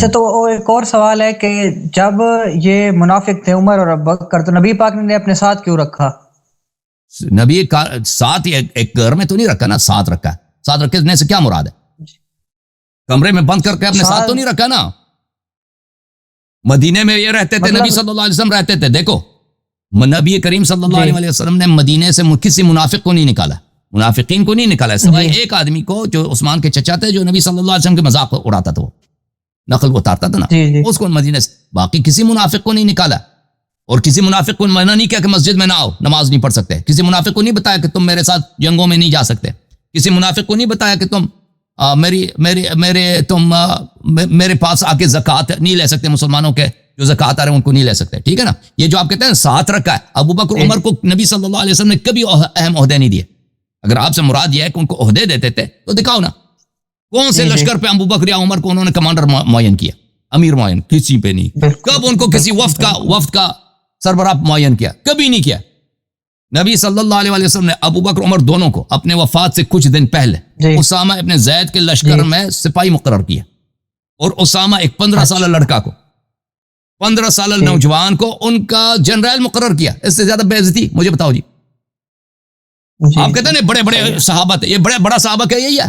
اچھا تو ایک اور سوال ہے کہ جب یہ منافق تھے عمر اور ابو بکر تو نبی پاک نے اپنے ساتھ کیوں رکھا؟ نبی ساتھ ایک گھر میں تو نہیں رکھا نا، ساتھ رکھا ہے. ساتھ رکھنے سے کیا مراد ہے؟ کمرے میں بند کر کے اپنے ساتھ تو نہیں رکھا نا. مدینے میں یہ رہتے تھے، نبی صلی اللہ علیہ وسلم رہتے تھے. دیکھو نبی کریم صلی اللہ علیہ وسلم نے مدینے سے کسی منافق کو نہیں نکالا، منافقین کو نہیں نکالا، سوائے ایک آدمی کو جو عثمان کے چچا تھے، جو نبی صلی اللہ علیہ وسلم کے مذاق اڑاتا تھا، وہ نقل کو اتارتا تھا نا، اس کو مدینے سے. باقی کسی منافق کو نہیں نکالا، اور کسی منافق کو منع نہیں کیا کہ مسجد میں نہ آؤ، نماز نہیں پڑھ سکتے. کسی منافق کو نہیں بتایا کہ تم میرے ساتھ جنگوں میں نہیں جا سکتے. کسی منافق کو نہیں بتایا کہ تم میرے پاس آ کے زکوٰۃ نہیں لے سکتے، مسلمانوں کے جو زکوٰۃ آ رہے ہیں ان کو نہیں لے سکتے. ٹھیک ہے نا. یہ جو آپ کہتے ہیں ساتھ رکھا ہے، ابو بکر عمر کو نبی صلی اللہ علیہ وسلم نے کبھی اہم عہدے نہیں دیے. اگر آپ سے مراد یہ ہے کہ ان کو عہدے دیتے تھے تو دکھاؤ نا، کون سے لشکر پہ ابو بکر یا عمر کو انہوں نے کمانڈر معین کیا، امیر معین؟ کسی پہ نہیں. کب ان کو کسی وفد کا سربراہ معین کیا؟ کبھی نہیں کیا. نبی صلی اللہ علیہ وسلم نے ابو بکر عمر دونوں کو اپنے وفات سے کچھ دن پہلے اسامہ ابن زید کے لشکر میں سپاہی مقرر کیا، اور اسامہ ایک 15 سالہ لڑکا کو، 15 سالہ نوجوان کو ان کا جنرل مقرر کیا. اس سے زیادہ بے عزتی مجھے بتاؤ جی. آپ کہتے ہیں بڑے بڑے صحابہ تھے، یہ بڑا صحابہ کیا یہی ہے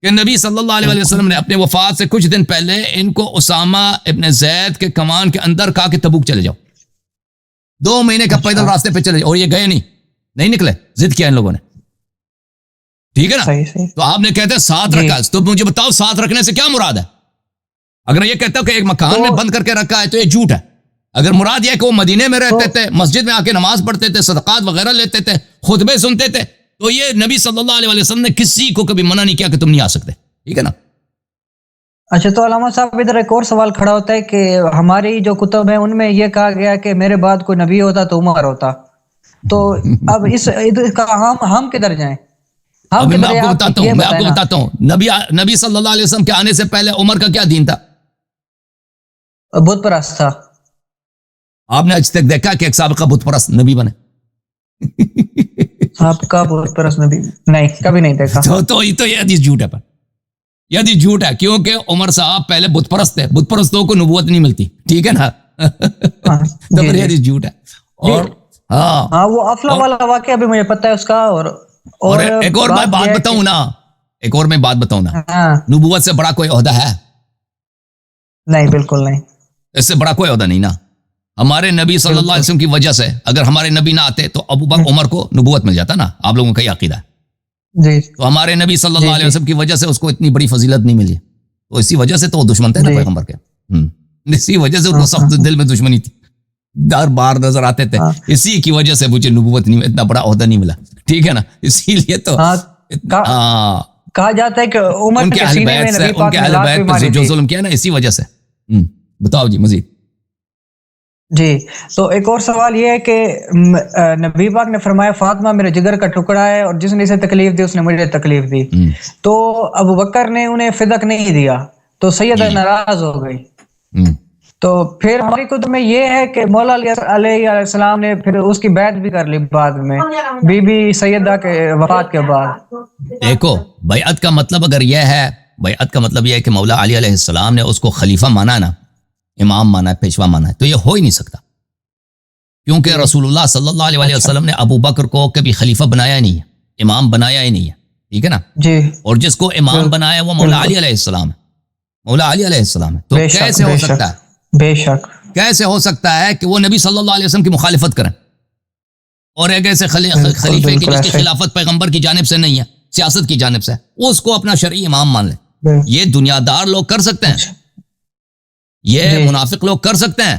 کہ نبی صلی اللہ علیہ وسلم نے اپنے وفات سے کچھ دن پہلے ان کو اسامہ ابن زید کے کمان کے اندر کہا کہ تبوک چلے جاؤ، 2 مہینے کا پیدل راستے پہ چلے جاؤ، اور یہ گئے نہیں نکلے، ضد کیا ان لوگوں نے. ٹھیک ہے نا. تو آپ نے کہتے ہیں ساتھ رکھا، تو مجھے بتاؤ ساتھ رکھنے سے کیا مراد ہے؟ اگر یہ کہتا ہوں کہ ایک مکان میں بند کر کے رکھا ہے تو یہ جھوٹ ہے. اگر مراد یہ ہے کہ وہ مدینے میں رہتے تھے، مسجد میں آ کے نماز پڑھتے تھے، صدقات وغیرہ لیتے تھے، خطبے سنتے تھے، تو یہ نبی صلی اللہ علیہ وسلم نے کسی کو کبھی منع نہیں کیا کہ تم نہیں آ سکتے. ٹھیک ہے نا. اچھا تو علامہ صاحب ادھر ایک اور سوال کھڑا ہوتا ہے کہ ہماری جو کتب ہیں ان میں یہ کہا گیا کہ میرے بعد کوئی نبی ہوتا تو عمر ہوتا، تو اب اس کا ہم کدھر جائیں؟ میں آپ کو بتاتا ہوں نبی صلی اللہ علیہ وسلم کے آنے سے پہلے عمر کا کیا دین تھا؟ بت پرست تھا. آپ نے آج تک دیکھا کہ ایک سابقہ بت پرست نبی بنے؟ آپ کا بت پرست نبی نہیں، کبھی نہیں دیکھا. تو یہ حدیث جھوٹ ہے. یہ حدیث جھوٹ ہے کیونکہ عمر صاحب پہلے بت پرست تھے، بت پرستوں کو نبوت نہیں ملتی. ٹھیک ہے نا. تو پھر یہ حدیث جھوٹ ہے. اور ہاں وہ افلا والا واقعہ بھی مجھے پتہ ہے اس کا. اور ایک اور میں بات بتاؤں نا، نبوت سے بڑا کوئی عہدہ ہے؟ نہیں، بالکل نہیں. اس سے بڑا کوئی عہدہ نہیں نا. ہمارے نبی صلی اللہ علیہ وسلم کی وجہ سے اگر ہمارے نبی نہ آتے تو ابو بکر عمر کو نبوت مل جاتا نا. آپ لوگوں کا یہ عقیدہ ہے. تو ہمارے نبی صلی اللہ علیہ وسلم کی وجہ سے اس کو اتنی بڑی فضیلت نہیں ملی، تو اسی وجہ سے تو وہ دشمن تھے نا پیغمبر کے. اسی وجہ سے وہ سخت دل میں دشمنی تھی، دار بار نظر آتے تھے. اسی کی وجہ سے مجھے نبوت نہیں، اتنا بڑا عہدہ نہیں ملا. ٹھیک ہے نا. اسی لیے تو کہا جاتا ہے کہ عمر کے سینے میں نبی پاک نے لاکھ بیماری جو ظلم کیا نا اسی وجہ سے. بتاؤ جی مزید. جی تو ایک اور سوال یہ ہے کہ نبی پاک نے فرمایا فاطمہ میرے جگر کا ٹکڑا ہے، اور جس نے اسے تکلیف دی اس نے مجھے تکلیف دی. تو ابو بکر نے انہیں فدق نہیں دیا تو سیدہ ناراض ہو گئی. تو پھر ہماری کتب میں یہ ہے کہ مولا علیہ السلام نے پھر اس کی بیعت بھی کر لی بعد میں، بی بی سیدہ کے وفات کے بعد. دیکھو بیعت کا مطلب اگر یہ ہے، بیعت کا مطلب یہ ہے کہ مولا علی علیہ السلام نے اس کو خلیفہ مانا نا، امام مانا ہے، پیشوا مانا ہے، تو یہ ہو ہی نہیں سکتا. کیونکہ رسول اللہ صلی اللہ علیہ وسلم نے ابو بکر کو کبھی خلیفہ بنایا نہیں ہے، امام بنایا ہی نہیں ہے. ٹھیک ہے نا. اور جس کو امام بنایا وہ مولا علی علیہ السلام ہے، مولا علی علیہ السلام ہے. تو کیسے ہو سکتا ہے؟ بے شک کیسے ہو سکتا ہے کہ وہ نبی صلی اللہ علیہ وسلم کی مخالفت کریں، اور ایک ایسے خلیفے کی جس کی خلافت پیغمبر کی جانب سے نہیں ہے، سیاست کی جانب سے، اس کو اپنا شرعی امام مان لیں؟ یہ دنیا دار لوگ کر سکتے ہیں، یہ منافق لوگ کر سکتے ہیں،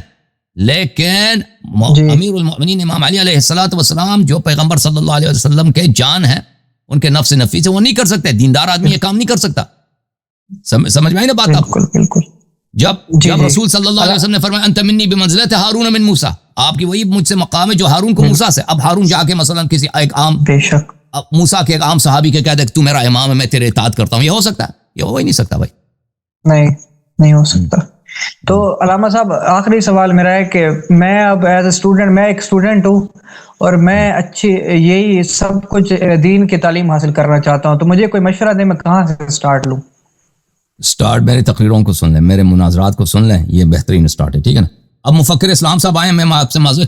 لیکن امیر المؤمنین امام علی علیہ السلام جو پیغمبر صلی اللہ علیہ وسلم کے جان ہیں، ان کے نفس نفیس سے وہ نہیں کر سکتے. دیندار آدمی یہ کام نہیں کر سکتا. سمجھ میں آئی نا بات آپ کو؟ جب رسول صلی اللہ علیہ وسلم نے فرمایا انت منی بمنزلت ہارون من موسیٰ، آپ کی وہی مجھ سے مقام ہے جو ہارون کو موسیٰ سے. اب ہارون جا کے مثلا کسی ایک عام موسیٰ کے ایک عام صحابی کے کہہ دے کہ تو میرا امام ہے، میں تیرے اطاعت کرتا ہوں، یہ ہو سکتا ہے؟ یہ ہو ہی نہیں سکتا بھائی. نہیں ہو سکتا. تو علامہ صاحب آخری سوال میرا ہے کہ میں اب ایز اے اسٹوڈنٹ، میں ایک اسٹوڈنٹ ہوں اور میں اچھی یہی سب کچھ دین کی تعلیم حاصل کرنا چاہتا ہوں، تو مجھے کوئی مشورہ دے میں کہاں سے اسٹارٹ لوں؟ اسٹارٹ میری تقریروں کو سن لیں، میرے مناظرات کو سن لیں، یہ بہترین اسٹارٹ ہے، ٹھیک ہے نا. اب مفکر اسلام صاحب آئے، میں آپ سے معذرت